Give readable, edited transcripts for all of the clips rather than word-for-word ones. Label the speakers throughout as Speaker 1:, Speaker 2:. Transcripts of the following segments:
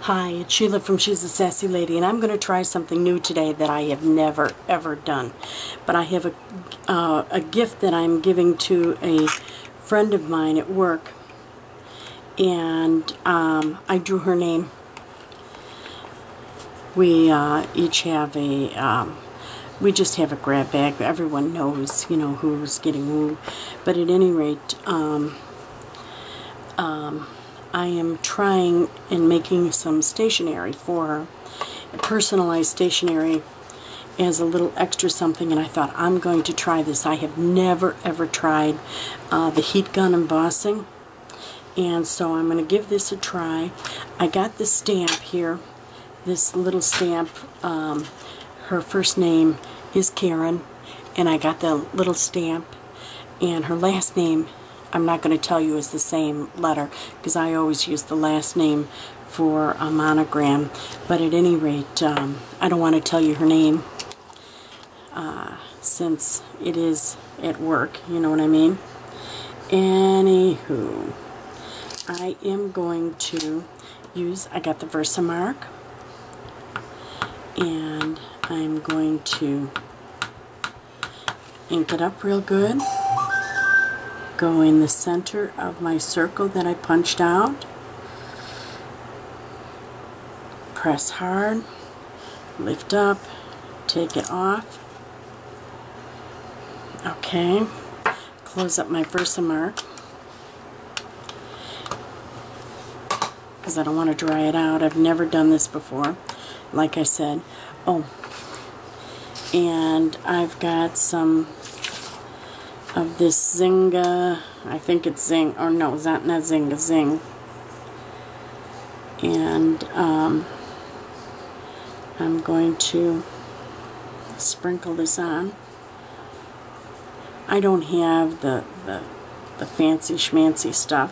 Speaker 1: Hi, it's Sheila from She's a Sassy Lady, and I'm going to try something new today that I have never ever done. But I have a gift that I'm giving to a friend of mine at work, and I drew her name. We each have a we just have a grab bag. Everyone knows, you know, who's getting who. But at any rate, I am trying and making some stationery for her, personalized stationery as a little extra something, and I thought I'm going to try this. I have never ever tried the heat gun embossing, and so I'm going to give this a try. I got this stamp here, this little stamp. Her first name is Karen, and I got the little stamp, and her last name, I'm not going to tell you, is the same letter, because I always use the last name for a monogram. But at any rate, I don't want to tell you her name since it is at work, you know what I mean? Anywho, I am going to use, I got the Versamark, and I'm going to ink it up real good. Go in the center of my circle that I punched out. Press hard, lift up, take it off. Okay, close up my Versamark because I don't want to dry it out. I've never done this before, like I said. Oh, and I've got some of this Zynga, I think it's Zing, or no, it's not Zynga, Zing. And I'm going to sprinkle this on. I don't have the fancy schmancy stuff.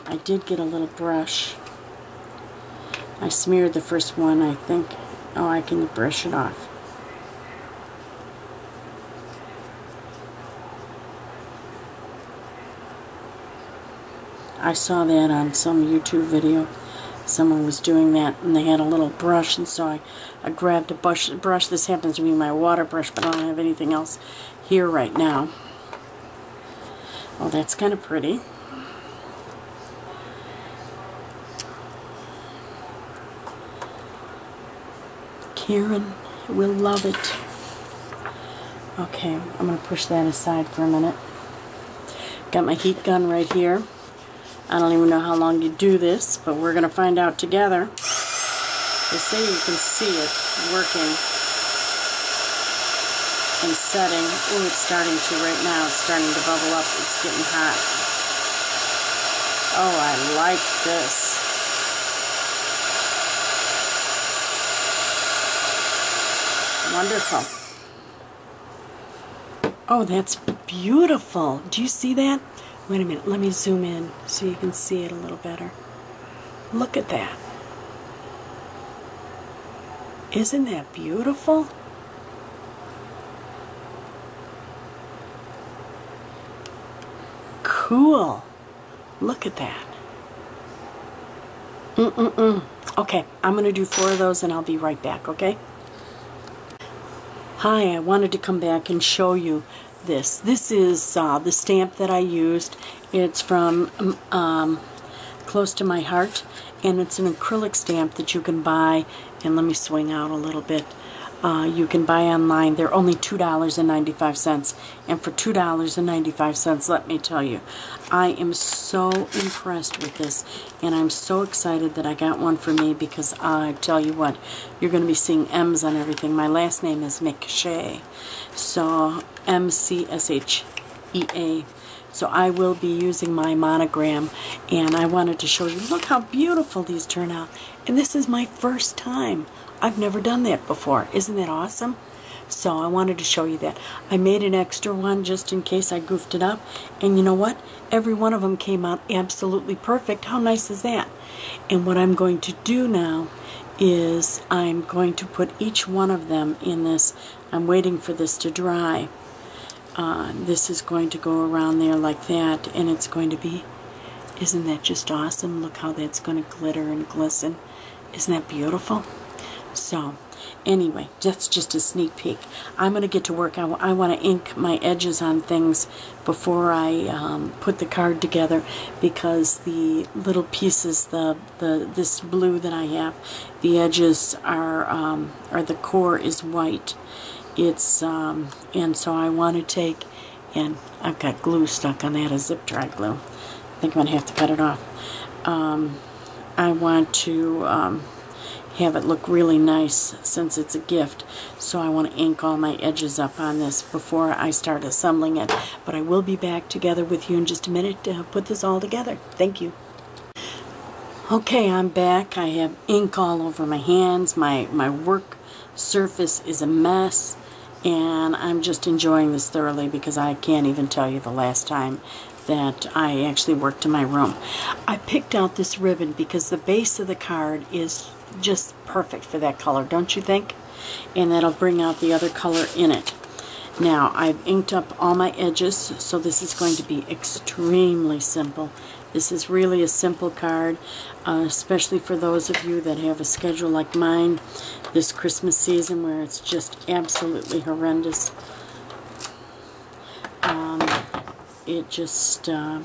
Speaker 1: I did get a little brush. I smeared the first one, I think. Oh, I can brush it off. I saw that on some YouTube video. Someone was doing that, and they had a little brush, and so I grabbed a brush. This happens to be my water brush, but I don't have anything else here right now. Oh, that's kind of pretty. Karen will love it. Okay, I'm going to push that aside for a minute. Got my heat gun right here. I don't even know how long you do this, but we're going to find out together. They say you can see it working and setting. Oh, it's starting to right now. It's starting to bubble up. It's getting hot. Oh, I like this. Wonderful. Oh, that's beautiful. Do you see that? Wait a minute, let me zoom in so you can see it a little better. Look at that. Isn't that beautiful? Cool. Look at that. Okay, I'm going to do 4 of those and I'll be right back, okay? Hi, I wanted to come back and show you this. This is the stamp that I used. It's from Close to My Heart, and it's an acrylic stamp that you can buy, and let me swing out a little bit. You can buy online. They're only $2.95, and for $2.95, let me tell you, I am so impressed with this, and I'm so excited that I got one for me, because I tell you what, you're going to be seeing M's on everything. My last name is McShea, so M-C-S-H-E-A. So I will be using my monogram, and I wanted to show you, look how beautiful these turn out. And this is my first time. I've never done that before. Isn't that awesome? So I wanted to show you that. I made an extra one just in case I goofed it up. And you know what? Every one of them came out absolutely perfect. How nice is that? And what I'm going to do now is I'm going to put each one of them in this. I'm waiting for this to dry. This is going to go around there like that, and it's going to be Isn't that just awesome? Look how that's going to glitter and glisten. Isn't that beautiful? So, anyway, that's just a sneak peek. I'm going to get to work. I want to ink my edges on things before I put the card together, because the little pieces, this blue that I have, the edges are, or the core is white. It's, and so I want to take, and I've got glue stuck on that, a zip dry glue. I think I'm going to have to cut it off. I want to have it look really nice since it's a gift, so I want to ink all my edges up on this before I start assembling it. But I will be back together with you in just a minute to put this all together. Thank you. Okay, I'm back. I have ink all over my hands. My work surface is a mess, and I'm just enjoying this thoroughly because I can't even tell you the last time that I actually worked in my room. I picked out this ribbon because the base of the card is just perfect for that color, don't you think? And that'll bring out the other color in it. Now, I've inked up all my edges, so this is going to be extremely simple. This is really a simple card, especially for those of you that have a schedule like mine this Christmas season where it's just absolutely horrendous. It just, you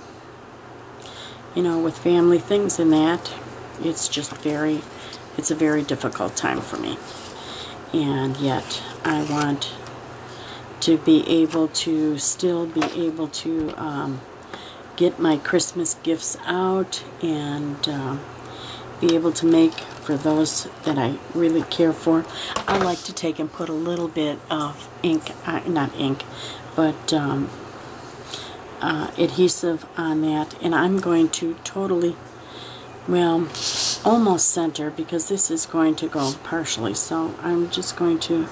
Speaker 1: know, with family things and that, it's just it's a very difficult time for me. And yet, I want to be able to still be able to get my Christmas gifts out and be able to make for those that I really care for. I like to take and put a little bit of ink, not ink, but adhesive on that, and I'm going to totally, well, almost center, because this is going to go partially, so I'm just going to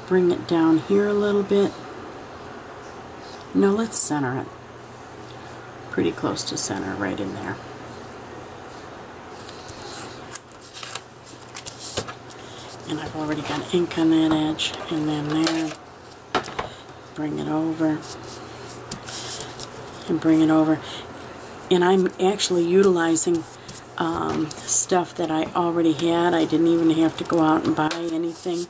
Speaker 1: bring it down here a little bit. No, let's center it. Pretty close to center, right in there. And I've already got ink on that edge, and then there. Bring it over. And bring it over. And I'm actually utilizing stuff that I already had. I didn't even have to go out and buy anything.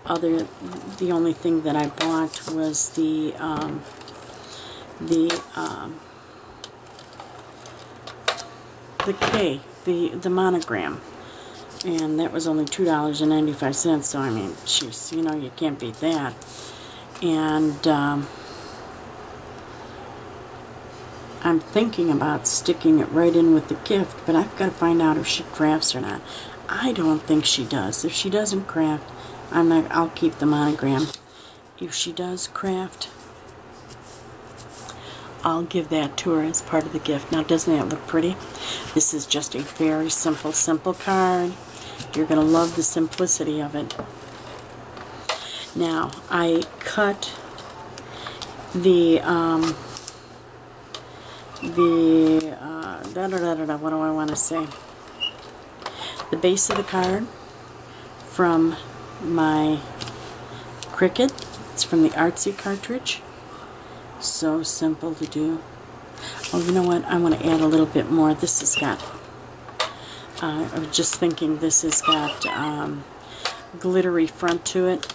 Speaker 1: The only thing that I bought was the monogram, and that was only $2.95. So I mean, jeez, you know, you can't beat that. And I'm thinking about sticking it right in with the gift, but I've got to find out if she crafts or not. I don't think she does. If she doesn't craft, I'll keep the monogram. If she does craft, I'll give that to her as part of the gift. Now, doesn't that look pretty? This is just a very simple card. You're going to love the simplicity of it. Now, I cut the what do I want to say? The base of the card from my Cricut. It's from the Artiste cartridge. So simple to do. Oh, you know what? I want to add a little bit more. This has got, I was just thinking, this has got glittery front to it,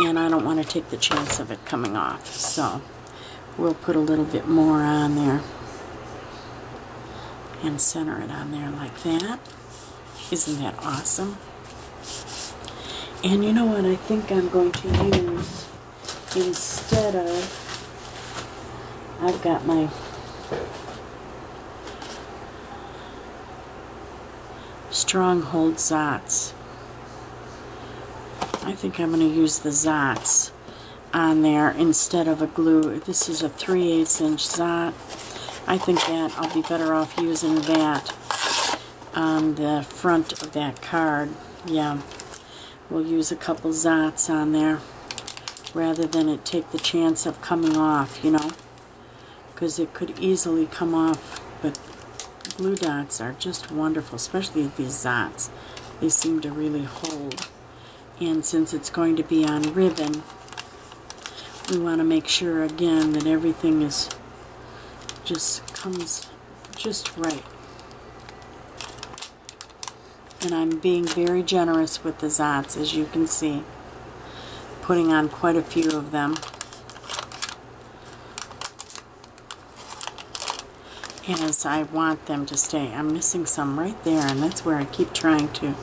Speaker 1: and I don't want to take the chance of it coming off. So we'll put a little bit more on there and center it on there like that. Isn't that awesome? And you know what I think I'm going to use instead of, I've got my Stronghold Zots. I think I'm going to use the Zots on there instead of a glue. This is a 3/8 inch Zot. I think that I'll be better off using that on the front of that card. Yeah, we'll use a couple Zots on there rather than it take the chance of coming off, you know, because it could easily come off. But glue dots are just wonderful, especially these Zots. They seem to really hold. And since it's going to be on ribbon, we want to make sure again that everything is just comes just right. And I'm being very generous with the Zots, as you can see. Putting on quite a few of them. As I want them to stay. I'm missing some right there, and that's where I keep trying to.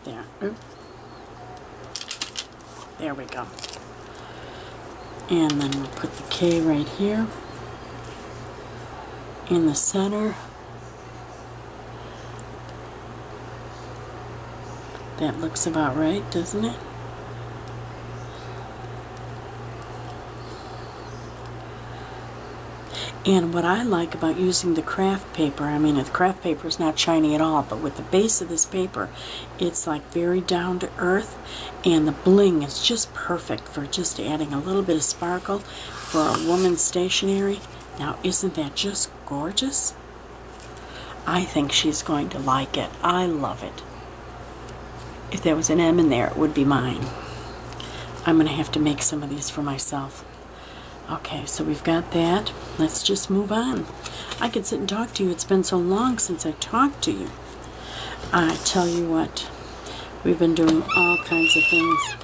Speaker 1: There. Oop. There we go. And then we'll put the K right here in the center. That looks about right, doesn't it? And what I like about using the craft paper, I mean, the craft paper is not shiny at all, but with the base of this paper, it's like very down to earth, and the bling is just perfect for just adding a little bit of sparkle for a woman's stationery. Now, isn't that just gorgeous? I think she's going to like it. I love it. If there was an M in there, it would be mine. I'm going to have to make some of these for myself. Okay, so we've got that. Let's just move on. I could sit and talk to you. It's been so long since I talked to you. I tell you what, we've been doing all kinds of things.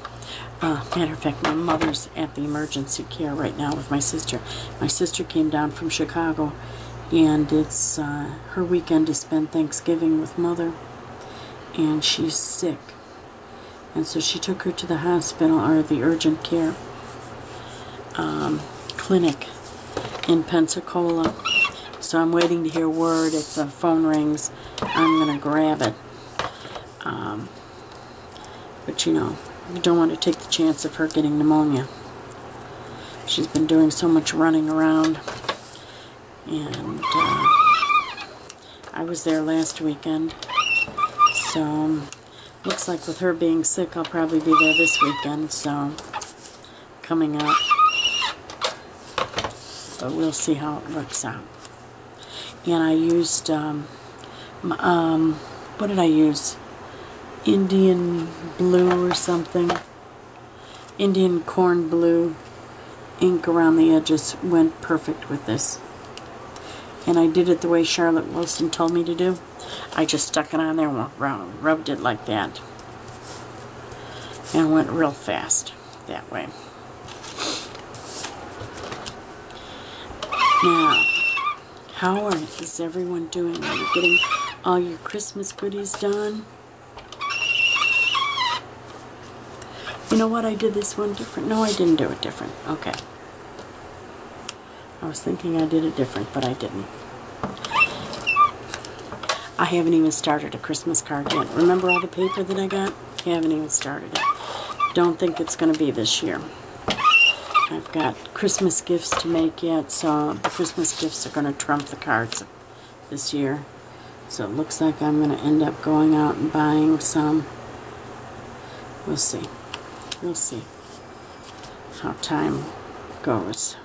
Speaker 1: Matter of fact, my mother's at the emergency care right now with my sister. My sister came down from Chicago, and it's her weekend to spend Thanksgiving with Mother, and she's sick. And so she took her to the hospital, or the urgent care clinic in Pensacola. So I'm waiting to hear word. If the phone rings, I'm going to grab it. But you know, you don't want to take the chance of her getting pneumonia. She's been doing so much running around. And I was there last weekend. So looks like with her being sick, I'll probably be there this weekend. So coming up. But we'll see how it works out. And I used, what did I use? Indian blue or something. Indian corn blue ink around the edges went perfect with this. And I did it the way Charlotte Wilson told me to do. I just stuck it on there and rubbed it like that. And it went real fast that way. Now, how is everyone doing? Are you getting all your Christmas goodies done? You know what? I did this one different. No, I didn't do it different. Okay. I was thinking I did it different, but I didn't. I haven't even started a Christmas card yet. Remember all the paper that I got? I haven't even started it. Don't think it's going to be this year. I've got Christmas gifts to make yet, so the Christmas gifts are going to trump the cards this year. So it looks like I'm going to end up going out and buying some. We'll see. We'll see how time goes.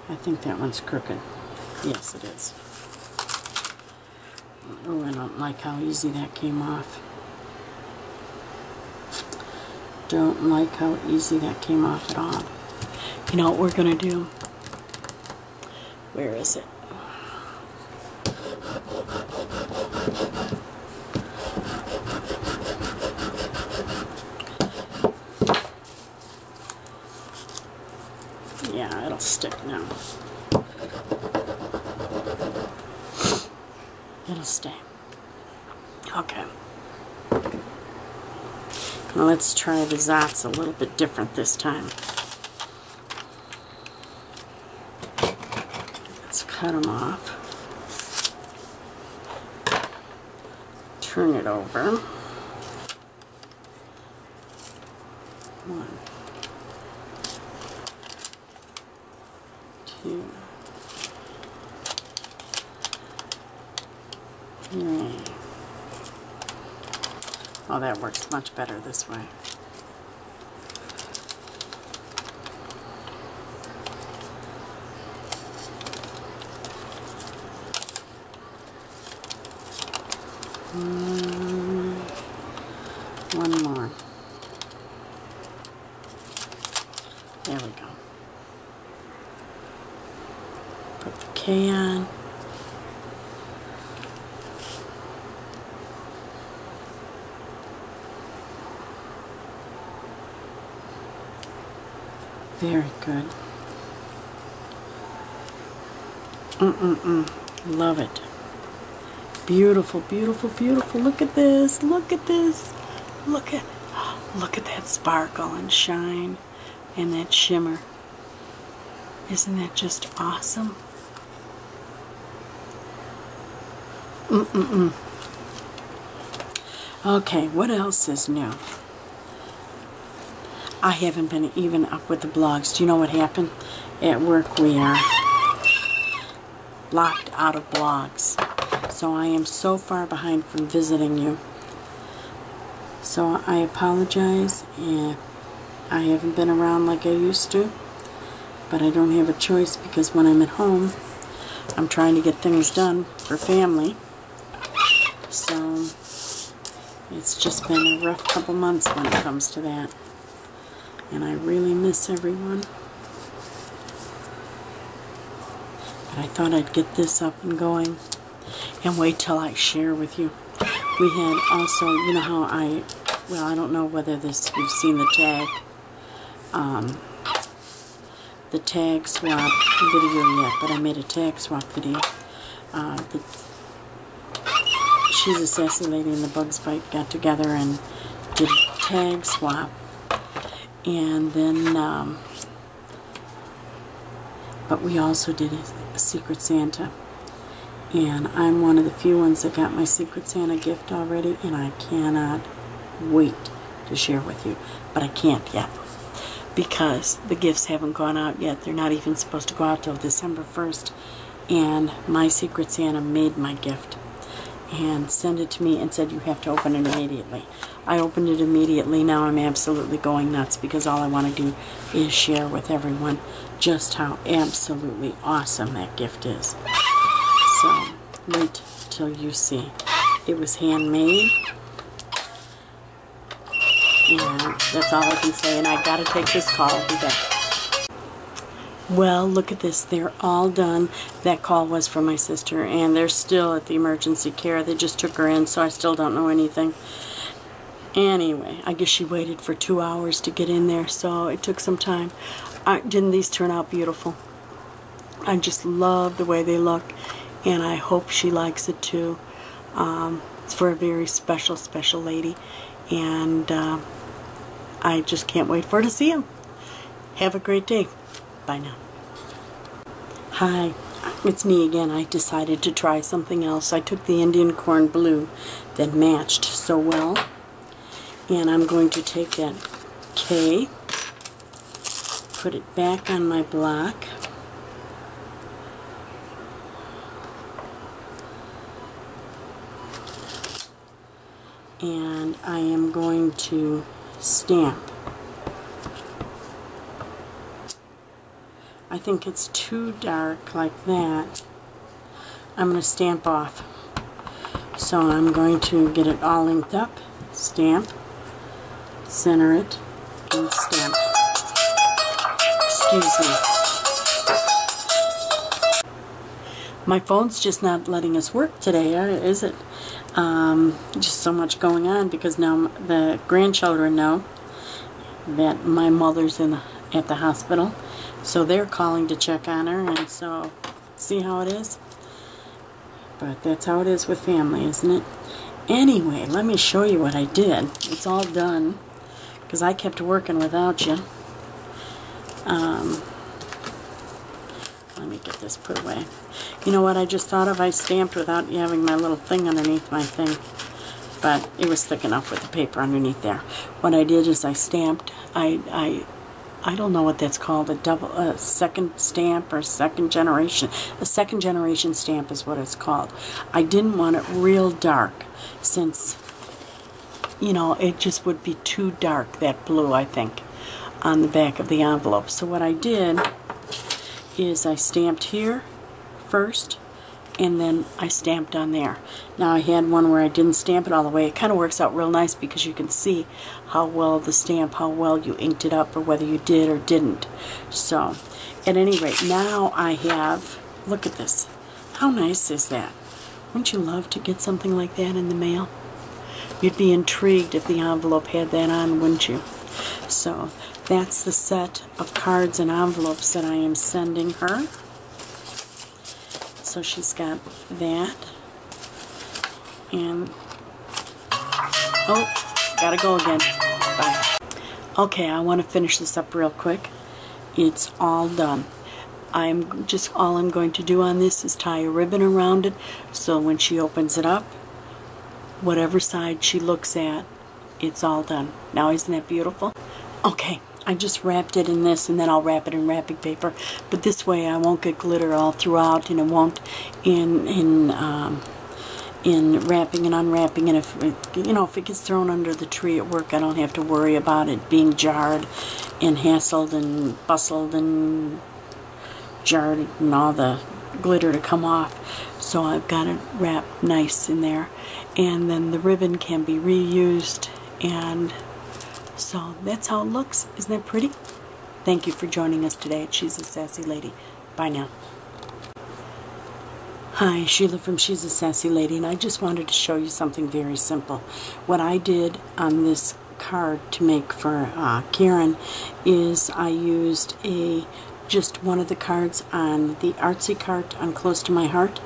Speaker 1: I think that one's crooked. Yes, it is. Oh, I don't like how easy that came off. Don't like how easy that came off at all. You know what we're going to do? Where is it? Yeah, it'll stick now. It'll stay. Okay. Now let's try the Zots a little bit different this time. Let's cut them off. Turn it over. 1, 2, 3. Oh, that works much better this way. One more. There we go. Put the K on. Very good. Love it. Beautiful, beautiful, beautiful. Look at this. Look at this. Look at that sparkle and shine and that shimmer. Isn't that just awesome? Okay, what else is new? I haven't been even up with the blogs. Do you know what happened? At work we are blocked out of blogs. So I am so far behind from visiting you. So I apologize if I haven't been around like I used to. But I don't have a choice because when I'm at home, I'm trying to get things done for family. So it's just been a rough couple months when it comes to that. And I really miss everyone. But I thought I'd get this up and going and wait till I share with you. We had also, you know how I don't know whether you've seen the tag swap video yet, but I made a tag swap video. She's a Sassy Lady and the Bugs Bite got together and did a tag swap. And then, but we also did a Secret Santa. And I'm one of the few ones that got my Secret Santa gift already, and I cannot wait to share with you. But I can't yet, because the gifts haven't gone out yet. They're not even supposed to go out till December 1st. And my Secret Santa made my gift and sent it to me and said you have to open it immediately. I opened it immediately. Now I'm absolutely going nuts because all I want to do is share with everyone just how absolutely awesome that gift is. So wait till you see. It was handmade, and that's all I can say. And I gotta take this call. I'll be back. Well, look at this. They're all done. That call was from my sister, and they're still at the emergency care. They just took her in, so I still don't know anything. Anyway, I guess she waited for 2 hours to get in there, so it took some time. Didn't these turn out beautiful? I just love the way they look, and I hope she likes it too. It's for a very special, special lady, and I just can't wait for her to see them. Have a great day. Bye now. Hi, it's me again. I decided to try something else. I took the Indian corn blue that matched so well, and I'm going to take that K, put it back on my block, and I am going to stamp. I think it's too dark like that. I'm going to stamp off. So I'm going to get it all inked up, stamp, center it, and stamp. Excuse me. My phone's just not letting us work today, is it? Just so much going on because now the grandchildren know that my mother's at the hospital. So they're calling to check on her, and so see how it is? But that's how it is with family, isn't it? Anyway, let me show you what I did. It's all done, because I kept working without you. Let me get this put away. You know what I just thought of? I stamped without having my little thing underneath my thing. But it was thick enough with the paper underneath there. What I did is I stamped, I don't know what that's called, a second stamp or second generation. A second generation stamp is what it's called. I didn't want it real dark since, you know, it just would be too dark, that blue, I think, on the back of the envelope. So what I did is I stamped here first, and then I stamped on there. Now I had one where I didn't stamp it all the way. It kind of works out real nice because you can see how well the stamp, how well you inked it up, or whether you did or didn't. So at any rate, now I have Look at this. How nice is that? Wouldn't you love to get something like that in the mail? You'd be intrigued if the envelope had that on, wouldn't you? So that's the set of cards and envelopes that I am sending her. So she's got that. And, oh, gotta go again. Bye. Okay, I want to finish this up real quick. It's all done. All I'm going to do on this is tie a ribbon around it, so when she opens it up, whatever side she looks at, it's all done. Now, isn't that beautiful? Okay, I just wrapped it in this, and then I'll wrap it in wrapping paper. But this way, I won't get glitter all throughout, and it won't in wrapping and unwrapping. And if it gets thrown under the tree at work, I don't have to worry about it being jarred and hassled and bustled and jarred and all the glitter to come off. So I've got it wrapped nice in there, and then the ribbon can be reused, and so that's how it looks. Isn't that pretty? Thank you for joining us today at She's a Sassy Lady. Bye now. Hi, Sheila from She's a Sassy Lady, and I just wanted to show you something very simple. What I did on this card to make for Karen is I used just one of the cards on the artsy card on Close to My Heart,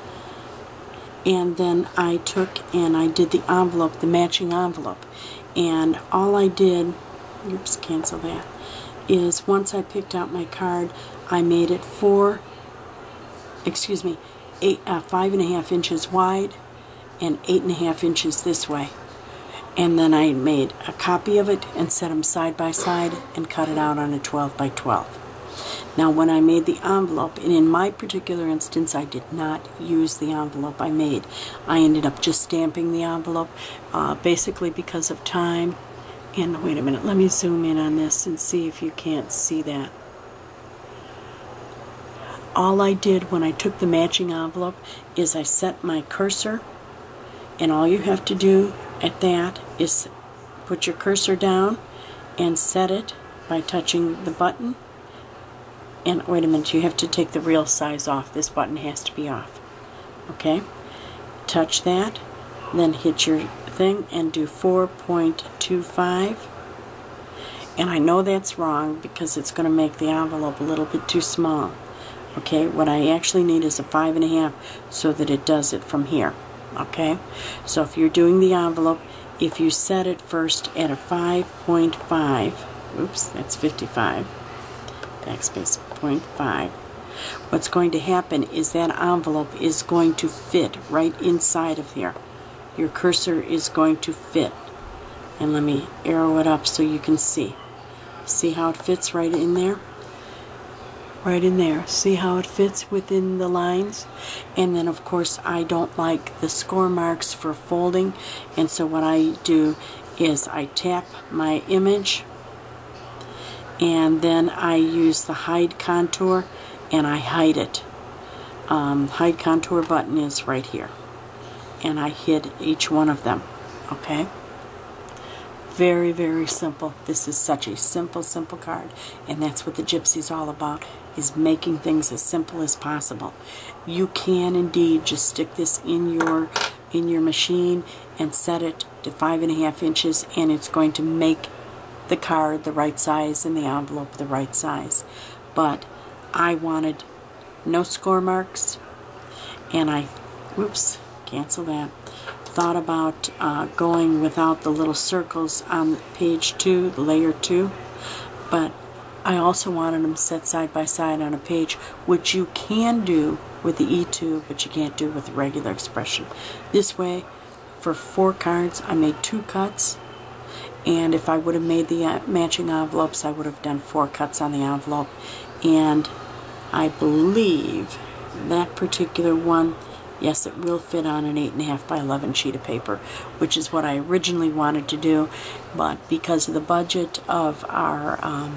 Speaker 1: and then I took and I did the envelope, the matching envelope, and all I did, oops, cancel that, is once I picked out my card, I made it 5.5 inches wide and 8.5 inches this way, and then I made a copy of it and set them side by side and cut it out on a 12 by 12. Now, when I made the envelope, and in my particular instance, I did not use the envelope I made. I ended up just stamping the envelope, basically because of time. And wait a minute, let me zoom in on this and see if you can't see that. All I did when I took the matching envelope is I set my cursor, and all you have to do at that is put your cursor down and set it by touching the button. And wait a minute, you have to take the real size off. This button has to be off. Okay? Touch that, then hit your thing and do 4.25. And I know that's wrong because it's going to make the envelope a little bit too small. Okay? What I actually need is a 5.5 so that it does it from here. Okay? So if you're doing the envelope, if you set it first at a 5.5, oops, that's 55. Backspace 0.5. What's going to happen is that envelope is going to fit right inside of here. Your cursor is going to fit. And let me arrow it up so you can see. See how it fits right in there? Right in there. See how it fits within the lines? And then, of course, I don't like the score marks for folding. And so what I do is I tap my image, and then I use the hide contour and I hide it. Hide contour button is right here, and I hid each one of them. Okay, very, very simple. This is such a simple card, and that's what the Gypsy's all about, is making things as simple as possible. You can indeed just stick this in your machine and set it to 5.5 inches, and it's going to make the card the right size and the envelope the right size. But I wanted no score marks, and I, whoops, cancel that, thought about going without the little circles on page 2, layer 2, but I also wanted them set side by side on a page, which you can do with the E2, but you can't do with the regular expression. This way, for 4 cards, I made 2 cuts. And if I would have made the matching envelopes, I would have done 4 cuts on the envelope. And I believe that particular one, yes, it will fit on an 8.5 by 11 sheet of paper, which is what I originally wanted to do. But because of the budget of our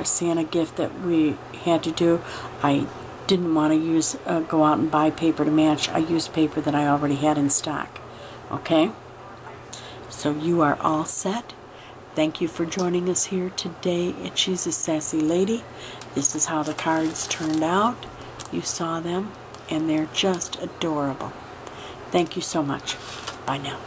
Speaker 1: Santa gift that we had to do, I didn't want to go out and buy paper to match. I used paper that I already had in stock. Okay? So you are all set. Thank you for joining us here today at She's a Sassy Lady. This is how the cards turned out. You saw them, and they're just adorable. Thank you so much. Bye now.